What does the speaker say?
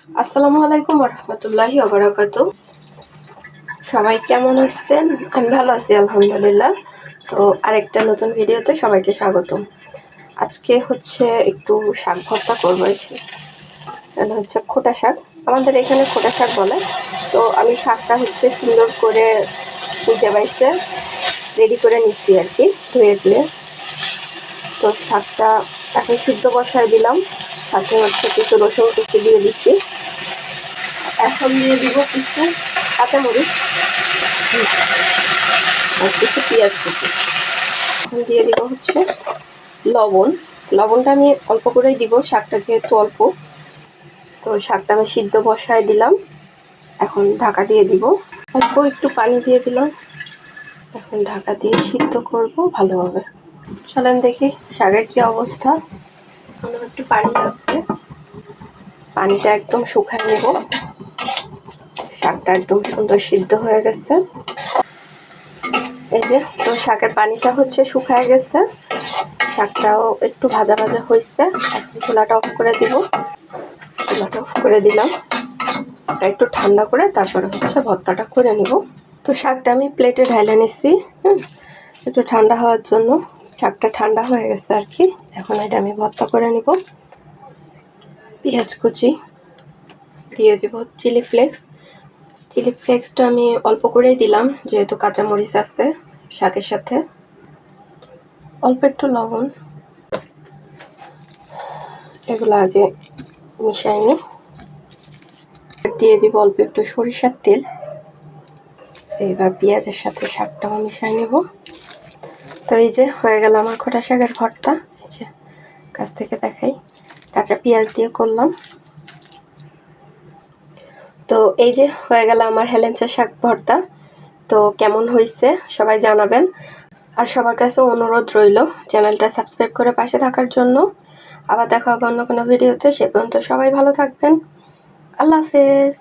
আসসালামু আলাইকুম ওয়া রাহমাতুল্লাহি ওয়া বারাকাতুহু। সবাই কেমন আছেন? আমি ভালো আছি আলহামদুলিল্লাহ। তো আরেকটা নতুন ভিডিওতে সবাইকে স্বাগতম। আজকে হচ্ছে একটু শাক ভর্তা করব। এটা হচ্ছে খোটা শাক, আমাদের এখানে খোটা শাক বলে। তো আমি শাকটা হচ্ছে সুন্দর করে কুইটে বাইছে রেডি করে নিচ্ছি আর কি, ধুয়ে ধুয়ে। তো শাকটা এখন সিদ্ধ বসায় দিলাম, সাথে হচ্ছে কিছু রসুন কুচি দিয়ে দিচ্ছি। এখন দিয়ে দিব কিছু কাঁচামরিচ আর কিছু পেঁয়াজ কুচি। এখন দিয়ে দিব হচ্ছে লবণ। লবণটা আমি অল্প করেই দিব, শাকটা যেহেতু অল্প। তো শাকটা আমি সিদ্ধ বসায় দিলাম, এখন ঢাকা দিয়ে দিব। অল্প একটু পানি দিয়ে দিলাম, এখন ঢাকা দিয়ে সিদ্ধ করব ভালোভাবে। চলেন দেখি শাকের কি অবস্থা। এখন একটু পানি আছে, পানিটা একদম শুকায় নেব। শাকটা একদম সুন্দর সিদ্ধ হয়ে গেছে। এই যে তো শাকের পানিটা হচ্ছে শুকায় গেছে, শাকটাও একটু ভাজা ভাজা হয়েছে। এখন চুলাটা অফ করে দিব। চুলাটা অফ করে দিলাম, একটু ঠান্ডা করে তারপরে হচ্ছে ভর্তাটা করে নিব। তো শাকটা আমি প্লেটে ঢাইলে নিচ্ছি, একটু ঠান্ডা হওয়ার জন্য। শাকটা ঠান্ডা হয়ে গেছে আর কি। এখন এটা আমি ভর্তা করে নিব। পেঁয়াজ কুচি দিয়ে দিব, চিলি ফ্লেক্স। চিলি ফ্লেক্সটা আমি অল্প করেই দিলাম, যেহেতু কাঁচামরিচ আছে শাকের সাথে। অল্প একটু লবণ, এগুলো আগে মিশাই নিই। দিয়ে দিব অল্প একটু সরিষার তেল। এবার পেঁয়াজের সাথে শাকটাও মিশাই নেব। তো এই যে হয়ে গেল আমার খোটা শাকের ভর্তা। এই যে কাছ থেকে দেখাই, কাঁচা পেঁয়াজ দিয়ে করলাম। তো এই যে হয়ে গেল আমার হেলেঞ্চা শাক ভর্তা। তো কেমন হয়েছে সবাই জানাবেন। আর সবার কাছে অনুরোধ রইল চ্যানেলটা সাবস্ক্রাইব করে পাশে থাকার জন্য। আবার দেখা হবে অন্য কোনো ভিডিওতে। সে পর্যন্ত সবাই ভালো থাকবেন। আল্লাহ হাফেজ।